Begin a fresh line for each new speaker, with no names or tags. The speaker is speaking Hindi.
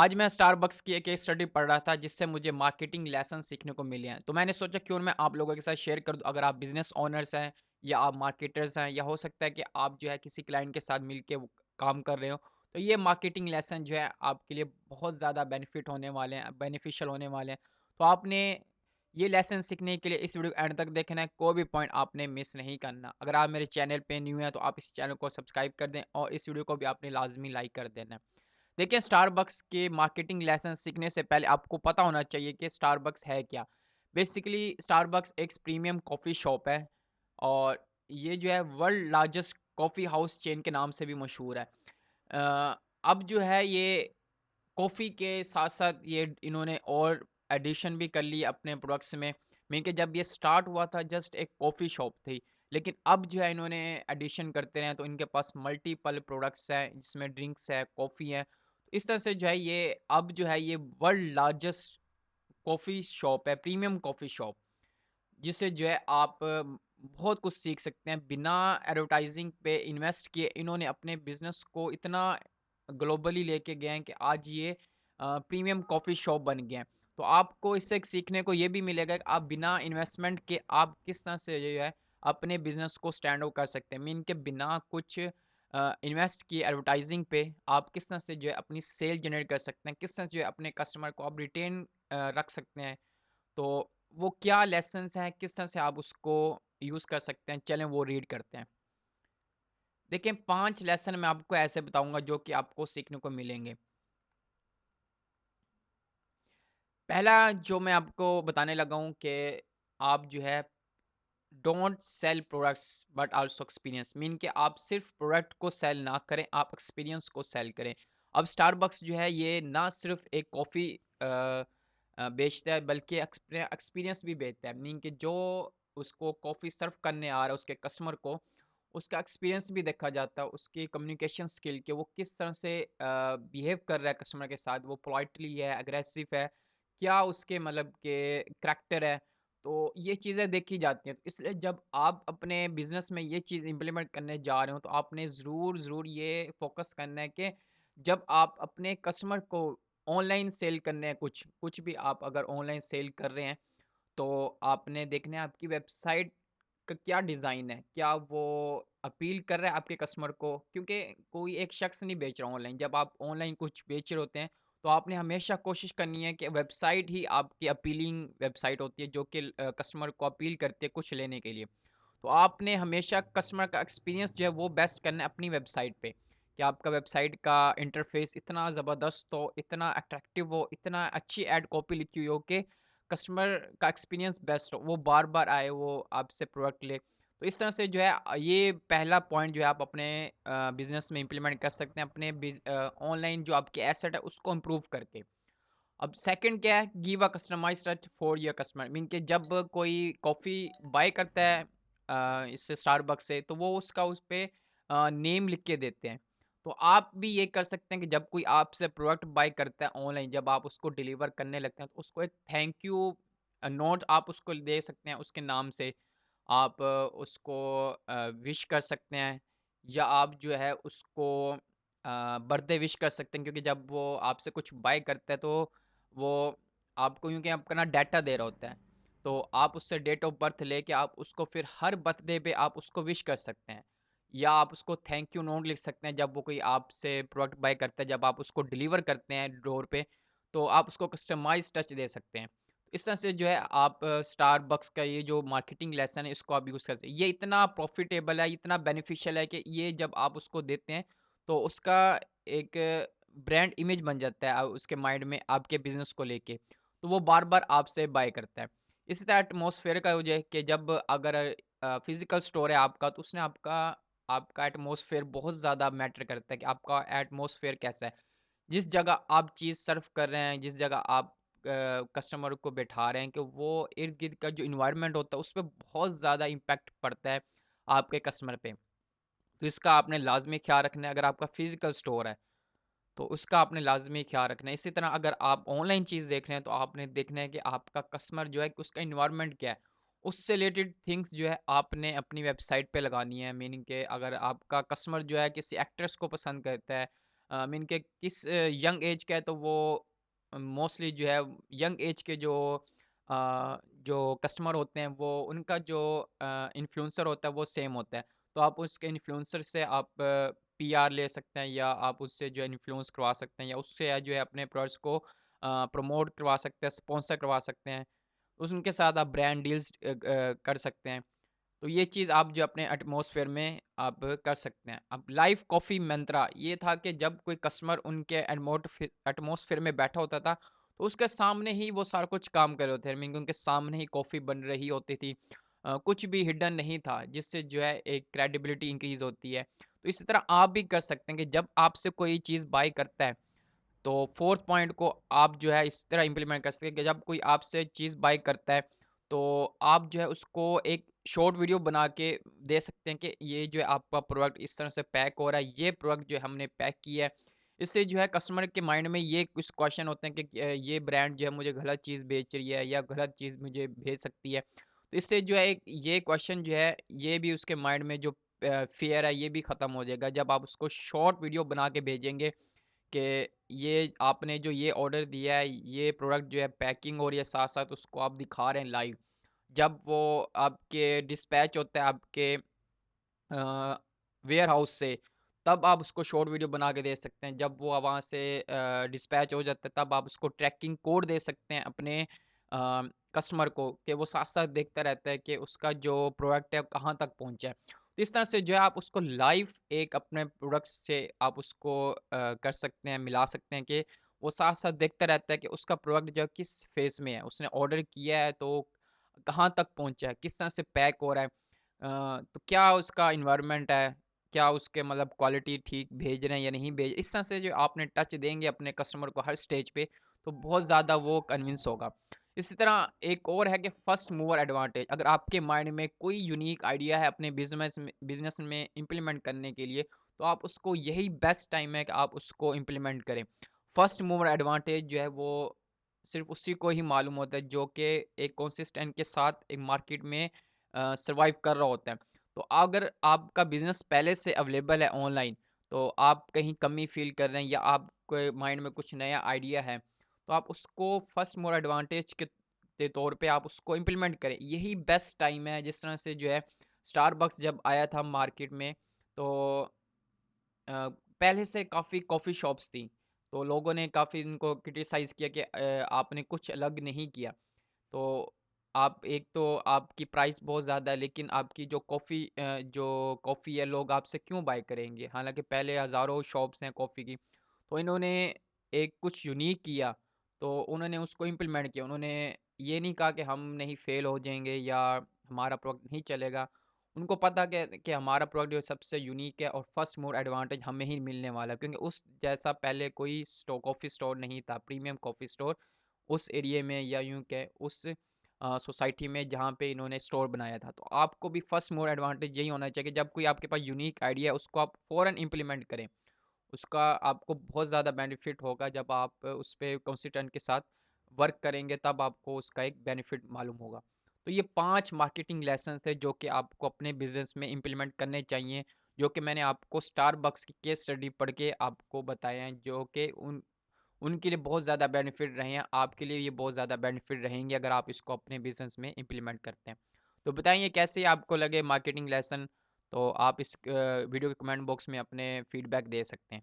आज मैं स्टारबक्स की एक केस स्टडी पढ़ रहा था जिससे मुझे मार्केटिंग लेसन सीखने को मिले हैं। तो मैंने सोचा क्यों ना मैं आप लोगों के साथ शेयर कर दूं। अगर आप बिजनेस ओनर्स हैं या आप मार्केटर्स हैं या हो सकता है कि आप जो है किसी क्लाइंट के साथ मिलके वो काम कर रहे हो, तो ये मार्केटिंग लेसन जो है आपके लिए बहुत ज़्यादा बेनिफिट होने वाले हैं, बेनिफिशियल होने वाले हैं। तो आपने ये लेसन सीखने के लिए इस वीडियो को एंड तक देखना है, कोई भी पॉइंट आपने मिस नहीं करना। अगर आप मेरे चैनल पे न्यू हैं तो आप इस चैनल को सब्सक्राइब कर दें और इस वीडियो को भी आपने लाजमी लाइक कर देना है। देखिए, स्टारबक्स के मार्केटिंग लेसन सीखने से पहले आपको पता होना चाहिए कि स्टारबक्स है क्या। बेसिकली स्टारबक्स एक प्रीमियम कॉफ़ी शॉप है और ये जो है world largest coffee house chain के नाम से भी मशहूर है। अब जो है ये कॉफ़ी के साथ-साथ ये इन्होंने और एडिशन भी कर ली अपने प्रोडक्ट्स में। मीन कि जब ये स्टार्ट हुआ था जस्ट एक कॉफ़ी शॉप थी, लेकिन अब जो है इन्होंने एडिशन करते रहे तो इनके पास मल्टीपल प्रोडक्ट्स हैं जिसमें ड्रिंक्स है, कॉफ़ी है। इस तरह से जो है ये अब जो है ये वर्ल्ड लार्जेस्ट कॉफ़ी शॉप है, प्रीमियम कॉफ़ी शॉप, जिससे जो है आप बहुत कुछ सीख सकते हैं। बिना एडवर्टाइज़िंग पे इन्वेस्ट किए इन्होंने अपने बिज़नेस को इतना ग्लोबली लेके गए हैं कि आज ये प्रीमियम कॉफ़ी शॉप बन गए हैं। तो आपको इससे एक सीखने को ये भी मिलेगा कि आप बिना इन्वेस्टमेंट के आप किस तरह से जो है अपने बिज़नेस को स्टैंड आउट कर सकते हैं। मीन के बिना कुछ इन्वेस्ट किए एडवर्टाइज़िंग पे आप किस तरह से जो है अपनी सेल जनरेट कर सकते हैं, किस तरह से जो है अपने कस्टमर को आप रिटेन रख सकते हैं। तो वो क्या लेसन्स हैं, किस तरह से आप उसको यूज़ कर सकते हैं, चलें वो रीड करते हैं। देखिए 5 लेसन मैं आपको ऐसे बताऊँगा जो कि आपको सीखने को मिलेंगे। पहला जो मैं आपको बताने लगा हूँ कि आप जो है don't sell products but also experience. Mean कि आप सिर्फ प्रोडक्ट को सेल ना करें, आप एक्सपीरियंस को सेल करें। अब स्टारबक्स जो है ये ना सिर्फ एक कॉफ़ी बेचता है बल्कि एक्सपीरियंस भी बेचता है। मीन कि जो उसको कॉफ़ी सर्व करने आ रहा है उसके कस्टमर को, उसका एक्सपीरियंस भी देखा जाता है, उसकी कम्युनिकेशन स्किल के वो किस तरह से बिहेव कर रहा है कस्टमर के साथ, वो पोलाइटली है, अग्रेसिव है, क्या उसके मतलब के करैक्टर है। तो ये चीज़ें देखी जाती हैं। तो इसलिए जब आप अपने बिज़नेस में ये चीज़ इम्प्लीमेंट करने जा रहे हो, तो आपने ज़रूर ये फ़ोकस करना है कि जब आप अपने कस्टमर को ऑनलाइन सेल करने हैं कुछ भी आप अगर ऑनलाइन सेल कर रहे हैं, तो आपने देखना है आपकी वेबसाइट का क्या डिज़ाइन है? क्या वो अपील कर रहा है आपके कस्टमर को? क्योंकि कोई एक शख्स नहीं बेच रहा ऑनलाइन। जब आप ऑनलाइन कुछ बेच रहे होते हैं, तो आपने हमेशा कोशिश करनी है कि वेबसाइट ही आपकी अपीलिंग वेबसाइट होती है जो कि कस्टमर को अपील करती है कुछ लेने के लिए। तो आपने हमेशा कस्टमर का एक्सपीरियंस जो है वो बेस्ट करना है अपनी वेबसाइट पे, कि आपका वेबसाइट का इंटरफेस इतना ज़बरदस्त हो, इतना अट्रैक्टिव हो, इतना अच्छी ऐड कॉपी लिखी हुई हो कि कस्टमर का एक्सपीरियंस बेस्ट हो, वो बार-बार आए, वो आपसे प्रोडक्ट ले। तो इस तरह से जो है ये पहला पॉइंट जो है आप अपने बिज़नेस में इम्प्लीमेंट कर सकते हैं, अपने ऑनलाइन जो आपके एसेट है उसको इम्प्रूव करके। अब सेकंड क्या है, give a customised touch for your customer. Mean कि जब कोई कॉफ़ी बाय करता है इससे स्टारबक्स से, तो वो उसका उस पे नेम लिख के देते हैं। तो आप भी ये कर सकते हैं कि जब कोई आपसे प्रोडक्ट बाय करता है ऑनलाइन, जब आप उसको डिलीवर करने लगते हैं, तो उसको एक थैंक यू नोट आप उसको दे सकते हैं उसके नाम से। आप उसको विश कर सकते हैं या आप जो है उसको बर्थडे विश कर सकते हैं, क्योंकि जब वो आपसे कुछ बाय करता है तो वो आपको क्योंकि अपना डाटा दे रहा होता है, तो आप उससे डेट ऑफ बर्थ लेके आप उसको फिर हर बर्थडे पे आप उसको विश कर सकते हैं या आप उसको थैंक यू नोट लिख सकते हैं जब वो कोई आपसे प्रोडक्ट बाय करता है, जब आप उसको डिलीवर करते हैं डोर पे, तो आप उसको कस्टमाइज टच दे सकते हैं। इस तरह से जो है आप स्टारबक्स का ये जो मार्केटिंग लेसन है इसको आप यूज़ कर सकते हैं। ये इतना प्रॉफिटेबल है, इतना बेनिफिशियल है कि ये जब आप उसको देते हैं तो उसका एक ब्रांड इमेज बन जाता है उसके माइंड में आपके बिज़नेस को लेके। तो वो बार-बार आपसे बाय करता है। इसी तरह एटमॉस्फेयर का जो है कि जब अगर फिज़िकल स्टोर है आपका, तो उसने आपका आपका एटमॉस्फेयर बहुत ज़्यादा मैटर करता है कि आपका एटमॉस्फेयर कैसा है। जिस जगह आप चीज़ सर्व कर रहे हैं, जिस जगह आप कस्टमर को बैठा रहे हैं, कि वो इर्द-गिर्द का जो एनवायरनमेंट होता है, उसपे बहुत ज़्यादा इम्पैक्ट पड़ता है आपके कस्टमर पे। तो इसका आपने लाज़मी ख़्याल रखना है। अगर आपका फ़िज़िकल स्टोर है, तो उसका आपने लाज़मी ख़्याल रखना है। इसी तरह अगर आप ऑनलाइन चीज़ देख रहे हैं, तो आपने देखना है कि आपका कस्टमर जो है कि उसका एनवायरनमेंट क्या है। उससे रिलेटेड थिंग्स जो है आपने अपनी वेबसाइट पे लगानी है। मीनिंग के अगर आपका कस्टमर जो है किसी एक्ट्रेस को पसंद करता है, मीन के किस यंग एज का है तो वो मोस्टली जो है यंग एज के जो कस्टमर होते हैं वो उनका जो इन्फ्लुएंसर होता है वो सेम होता है। तो आप उसके इन्फ्लुएंसर से आप पीआर ले सकते हैं या आप उससे जो है इन्फ्लुएंस करवा सकते हैं या उससे जो है अपने प्रोडक्ट्स को प्रमोट करवा सकते हैं, स्पॉन्सर करवा सकते हैं। उनके साथ आप ब्रांड डील्स कर सकते हैं। तो ये चीज़ आप जो अपने एटमॉस्फेयर में आप कर सकते हैं। अब लाइव कॉफ़ी मंत्रा ये था कि जब कोई कस्टमर उनके एटमॉस्फेयर में बैठा होता था, तो उसके सामने ही वो सारा कुछ काम कर रहे होते थे। मीन उनके सामने ही कॉफ़ी बन रही होती थी। कुछ भी हिडन नहीं था, जिससे जो है एक क्रेडिबिलिटी इंक्रीज़ होती है। तो इसी तरह आप भी कर सकते हैं कि जब आपसे कोई चीज़ बाय करता है तो 4th पॉइंट को आप जो है इस तरह इम्प्लीमेंट कर सकते हैं कि जब कोई आपसे चीज़ बाय करता है, तो आप जो है उसको एक शॉर्ट वीडियो बना के दे सकते हैं कि ये जो है आपका प्रोडक्ट इस तरह से पैक हो रहा है, ये प्रोडक्ट जो है हमने पैक किया है। इससे जो है कस्टमर के माइंड में ये कुछ क्वेश्चन होते हैं कि ये ब्रांड जो है मुझे गलत चीज़ बेच रही है या गलत चीज़ मुझे भेज सकती है। तो इससे जो है एक ये क्वेश्चन जो है, ये भी उसके माइंड में जो फ़ियर है, ये भी ख़त्म हो जाएगा जब आप उसको शॉर्ट वीडियो बना के भेजेंगे कि ये आपने जो ये ऑर्डर दिया है, ये प्रोडक्ट जो है पैकिंग हो रही है, साथ-साथ उसको आप दिखा रहे हैं लाइव। जब वो आपके डिस्पैच होता है आपके वेयरहाउस से, तब आप उसको शॉर्ट वीडियो बना के दे सकते हैं। जब वो वहाँ से डिस्पैच हो जाता है, तब आप उसको ट्रैकिंग कोड दे सकते हैं अपने कस्टमर को कि वो साथ-साथ देखता रहता है कि उसका जो प्रोडक्ट है, कहाँ तक पहुँचा है। तो इस तरह से जो है आप उसको लाइव एक अपने प्रोडक्ट से आप उसको कर सकते हैं, मिला सकते हैं कि वो साथ-साथ देखता रहता है कि उसका प्रोडक्ट जो है किस फ़ेज़ में है। उसने ऑर्डर किया है तो कहाँ तक पहुँचा है, किस तरह से पैक हो रहा है। तो क्या उसका एनवायरनमेंट है, क्या उसके मतलब क्वालिटी ठीक भेज रहे हैं या नहीं भेज इस तरह से जो आपने टच देंगे अपने कस्टमर को हर स्टेज पे, तो बहुत ज़्यादा वो कन्विंस होगा। इसी तरह एक और है कि फर्स्ट मूवर एडवांटेज अगर आपके माइंड में कोई यूनिक आइडिया है अपने बिज़नेस में इम्प्लीमेंट करने के लिए, तो आप उसको यही बेस्ट टाइम है कि आप उसको इम्प्लीमेंट करें। फर्स्ट मूवर एडवांटेज जो है वो सिर्फ़ उसी को ही मालूम होता है जो कि एक कंसिस्टेंट के साथ एक मार्केट में सर्वाइव कर रहा होता है। तो अगर आपका बिज़नेस पहले से अवेलेबल है ऑनलाइन, तो आप कहीं कमी फ़ील कर रहे हैं या आपके माइंड में कुछ नया आइडिया है, तो आप उसको फर्स्ट मोवर एडवांटेज के तौर पे आप उसको इम्प्लीमेंट करें। यही बेस्ट टाइम है जिस तरह से जो है स्टारबक्स जब आया था मार्केट में तो पहले से काफ़ी कॉफ़ी शॉप्स थी। तो लोगों ने काफ़ी इनको क्रिटिसाइज़ किया कि आपने कुछ अलग नहीं किया। तो आप एक तो आपकी प्राइस बहुत ज़्यादा है लेकिन आपकी जो कॉफ़ी है लोग आपसे क्यों बाय करेंगे? हालाँकि पहले हज़ारों शॉप्स हैं कॉफ़ी की। तो इन्होंने एक कुछ यूनिक किया, तो उन्होंने उसको इम्प्लीमेंट किया। उन्होंने ये नहीं कहा कि हम नहीं फ़ेल हो जाएँगे या हमारा प्रोडक्ट नहीं चलेगा। उनको पता कि हमारा प्रोडक्ट जो सबसे यूनिक है और फर्स्ट मोवर एडवांटेज हमें ही मिलने वाला है क्योंकि उस जैसा पहले कोई कॉफ़ी स्टोर नहीं था, प्रीमियम कॉफ़ी स्टोर उस एरिये में या यूँ कहें उस सोसाइटी में जहाँ पे इन्होंने स्टोर बनाया था। तो आपको भी फर्स्ट मोवर एडवांटेज यही होना चाहिए कि जब कोई आपके पास यूनिक आइडिया है उसको आप फ़ौरन इम्प्लीमेंट करें। उसका आपको बहुत ज़्यादा बेनिफिट होगा जब आप उस पे कंसिस्टेंट के साथ वर्क करेंगे तब आपको उसका एक बेनिफिट मालूम होगा। तो ये 5 मार्केटिंग लेसन्स थे जो कि आपको अपने बिज़नेस में इम्प्लीमेंट करने चाहिए, जो कि मैंने आपको स्टारबक्स की केस स्टडी पढ़ के आपको बताए हैं जो कि उनके लिए बहुत ज़्यादा बेनिफिट रहे हैं, आपके लिए ये बहुत ज़्यादा बेनिफिट रहेंगे अगर आप इसको अपने बिज़नेस में इम्प्लीमेंट करते हैं। तो बताइए कैसे आपको लगे मार्केटिंग लेसन? तो आप इस वीडियो के कमेंट बॉक्स में अपने फीडबैक दे सकते हैं।